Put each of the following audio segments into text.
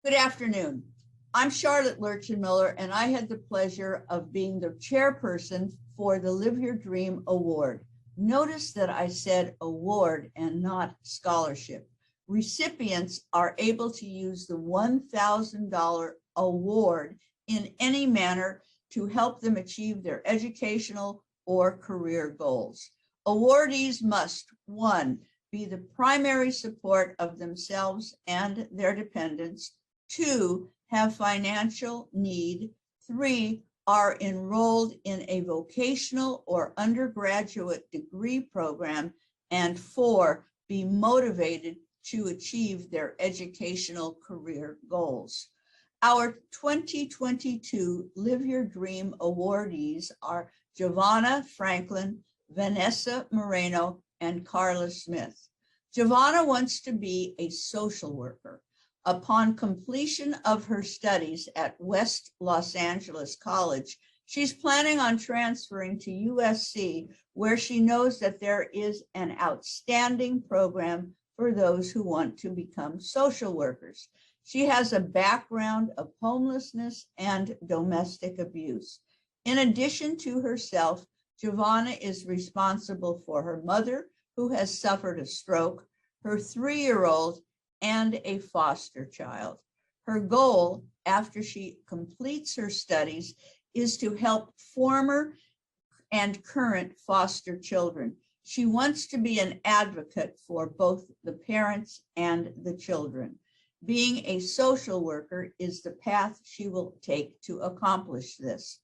Good afternoon. I'm Charlotte Lurchin-Miller, and I had the pleasure of being the chairperson for the Live Your Dream Award. Notice that I said award and not scholarship. Recipients are able to use the $1,000 award in any manner to help them achieve their educational or career goals. Awardees must, 1, be the primary support of themselves and their dependents, 2, have financial need, 3, are enrolled in a vocational or undergraduate degree program, and 4, be motivated to achieve their educational career goals. Our 2022 Live Your Dream awardees are Govanna Franklin, Vanessa Moreno, and Carla Smith. Govanna wants to be a social worker. Upon completion of her studies at West Los Angeles College, she's planning on transferring to USC, where she knows that there is an outstanding program for those who want to become social workers. She has a background of homelessness and domestic abuse. In addition to herself, Govanna is responsible for her mother, who has suffered a stroke, her 3-year-old, and a foster child. Her goal, after she completes her studies, is to help former and current foster children. She wants to be an advocate for both the parents and the children. Being a social worker is the path she will take to accomplish this.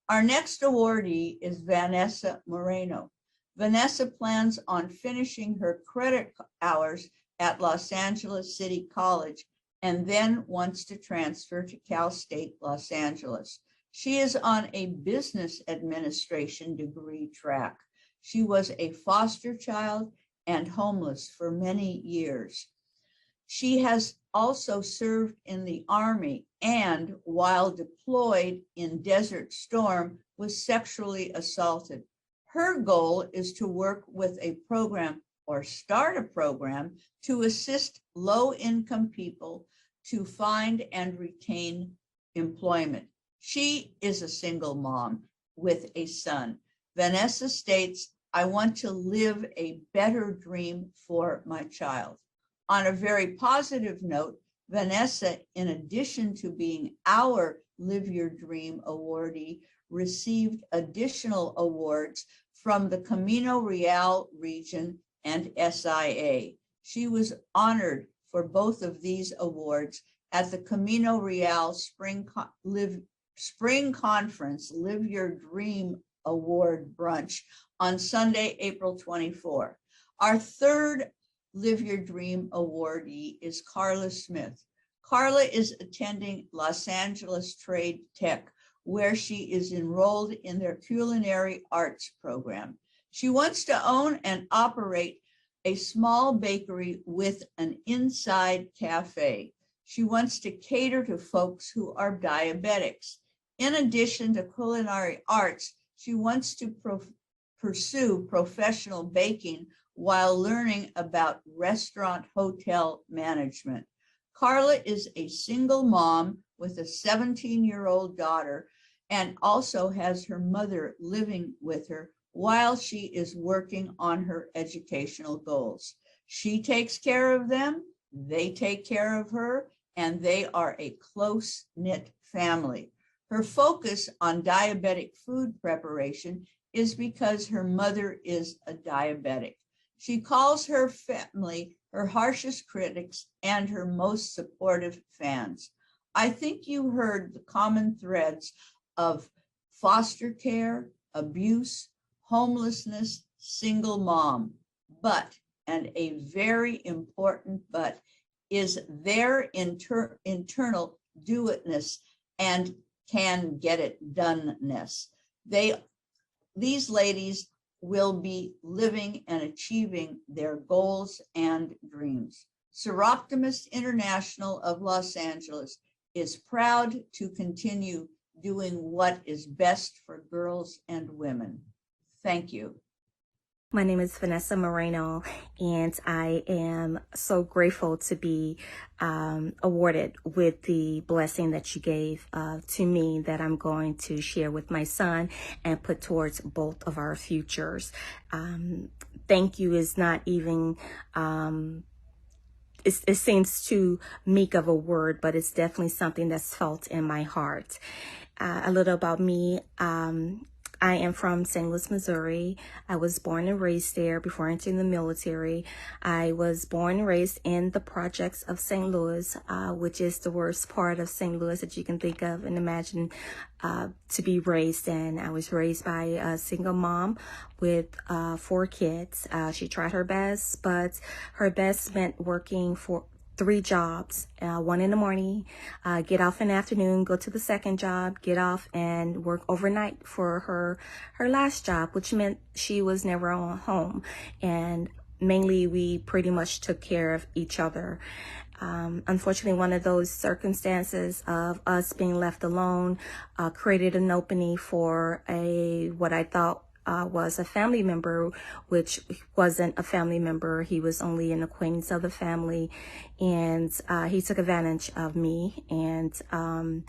Our next awardee is Vanessa Moreno. Vanessa plans on finishing her credit hours at Los Angeles City College and then wants to transfer to Cal State Los Angeles. She is on a business administration degree track. She was a foster child and homeless for many years. She has also served in the Army and, while deployed in Desert Storm, was sexually assaulted. Her goal is to work with a program or start a program to assist low-income people to find and retain employment. She is a single mom with a son. Vanessa states, "I want to live a better dream for my child." On a very positive note, Vanessa, in addition to being our Live Your Dream awardee, received additional awards from the Camino Real region and SIA. She was honored for both of these awards at the Camino Real Spring Conference Live Your Dream Award Brunch on Sunday, April 24. Our third Live Your Dream awardee is Carla Smith. Carla is attending Los Angeles Trade Tech, where she is enrolled in their culinary arts program. She wants to own and operate a small bakery with an inside cafe. She wants to cater to folks who are diabetics. In addition to culinary arts, she wants to pursue professional baking while learning about restaurant hotel management. Carla is a single mom with a 17-year-old daughter and also has her mother living with her while she is working on her educational goals. She takes care of them, they take care of her, and they are a close-knit family. Her focus on diabetic food preparation is because her mother is a diabetic. She calls her family her harshest critics and her most supportive fans. I think you heard the common threads of foster care, abuse, homelessness, single mom, but, and a very important but, is their internal do-itness and can get it done-ness. These ladies will be living and achieving their goals and dreams. Seroptimist International of Los Angeles is proud to continue doing what is best for girls and women. Thank you. My name is Vanessa Moreno, and I am so grateful to be awarded with the blessing that you gave to me that I'm going to share with my son and put towards both of our futures. Thank you is not even, it seems too meek of a word, but it's definitely something that's felt in my heart. A little about me. I am from St. Louis, Missouri. I was born and raised there before entering the military. I was born and raised in the projects of St. Louis, which is the worst part of St. Louis that you can think of and imagine to be raised in. I was raised by a single mom with 4 kids. She tried her best, but her best meant working for 3 jobs, 1 in the morning, get off in the afternoon, go to the second job, get off and work overnight for her last job, which meant she was never home. And mainly we pretty much took care of each other. Unfortunately, one of those circumstances of us being left alone created an opening for what I thought was a family member, which wasn't a family member. He was only an acquaintance of the family, and he took advantage of me and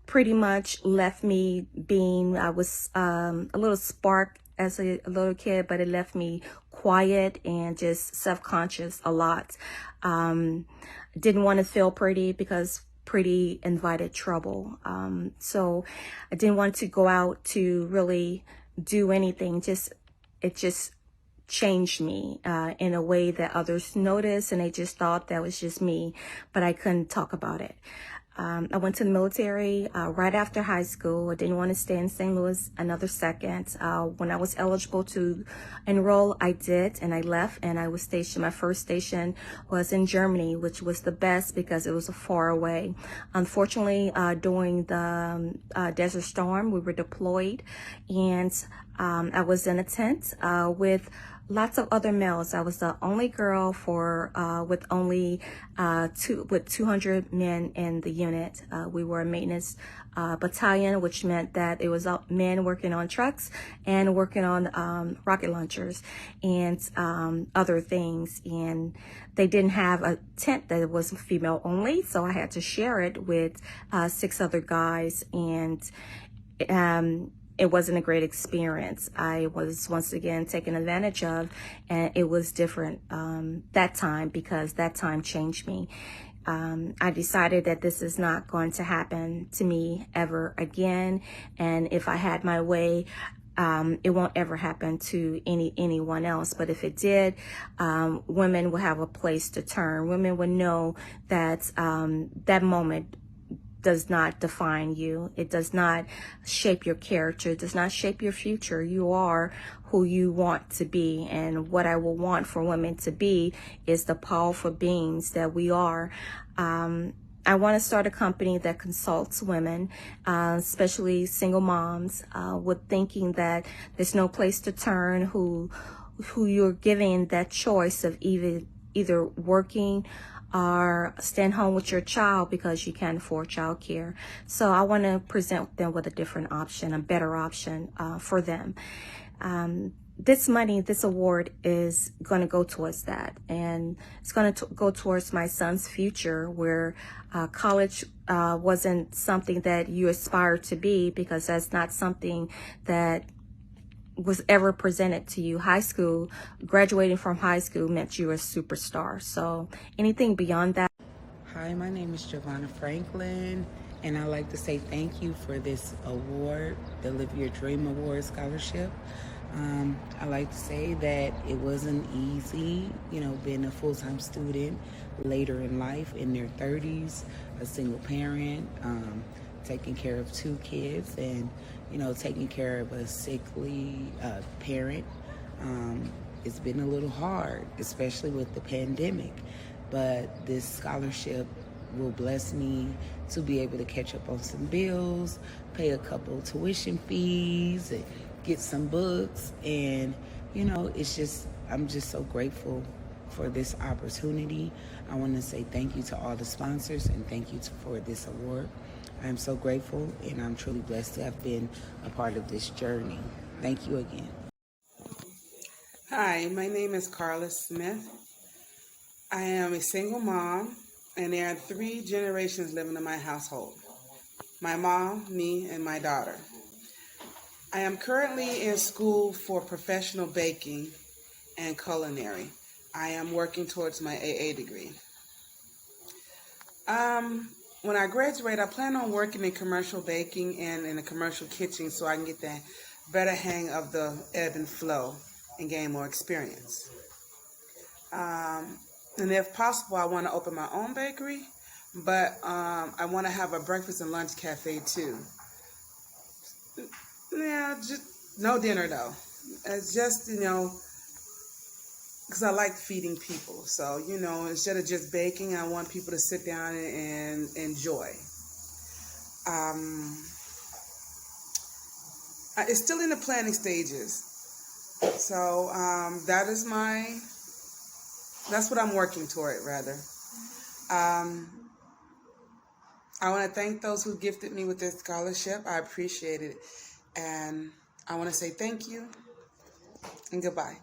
pretty much left me being, I was a little spark as a little kid, but it left me quiet and just self-conscious a lot. Didn't want to feel pretty because pretty invited trouble. So I didn't want to go out to really do anything. It just changed me in a way that others noticed, and they just thought that was just me, but I couldn't talk about it. I went to the military right after high school. I didn't want to stay in St. Louis another second. When I was eligible to enroll, I did, and I left, and I was stationed. My first station was in Germany, which was the best because it was far away. Unfortunately, during the Desert Storm, we were deployed, and I was in a tent with lots of other males. I was the only girl with only 200 men in the unit. We were a maintenance battalion, which meant that it was men working on trucks and working on rocket launchers and other things. And they didn't have a tent that was female only, so I had to share it with 6 other guys, and it wasn't a great experience. I was once again taken advantage of, and it was different that time because that time changed me. I decided that this is not going to happen to me ever again, and if I had my way, it won't ever happen to anyone else. But if it did, women will have a place to turn. Women would know that that moment does not define you. It does not shape your character. It does not shape your future. You are who you want to be. And what I will want for women to be is the powerful beings that we are. I want to start a company that consults women, especially single moms, with thinking that there's no place to turn, who you're giving that choice of either working or stand home with your child because you can't afford child care. So I want to present them with a different option, a better option for them. This money, this award is going to go towards that. And it's going to go towards my son's future, where college wasn't something that you aspire to be, because that's not something that was ever presented to you. High school, graduating from high school meant you were a superstar. So anything beyond that. Hi, my name is Govanna Franklin, and I'd like to say thank you for this award, the Live Your Dream Award Scholarship. I like to say that it wasn't easy, being a full-time student later in life, in their 30s, a single parent, taking care of 2 kids, and taking care of a sickly parent. It's been a little hard, especially with the pandemic, but this scholarship will bless me to be able to catch up on some bills, pay a couple tuition fees, and get some books. And I'm just so grateful for this opportunity. I want to say thank you to all the sponsors, and thank you for this award. I'm so grateful, and I'm truly blessed to have been a part of this journey. Thank you again. Hi, my name is Carla Smith. I am a single mom, and there are 3 generations living in my household: my mom, me, and my daughter. I am currently in school for professional baking and culinary. I am working towards my AA degree. When I graduate, I plan on working in commercial baking and in a commercial kitchen so I can get the better hang of the ebb and flow and gain more experience. And if possible, I want to open my own bakery, but I want to have a breakfast and lunch cafe too. Yeah, just no dinner though. It's just, because I like feeding people. So, instead of just baking, I want people to sit down and enjoy. It's still in the planning stages. So that's what I'm working toward, rather. Um, I want to thank those who gifted me with this scholarship. I appreciate it. And I want to say thank you and goodbye.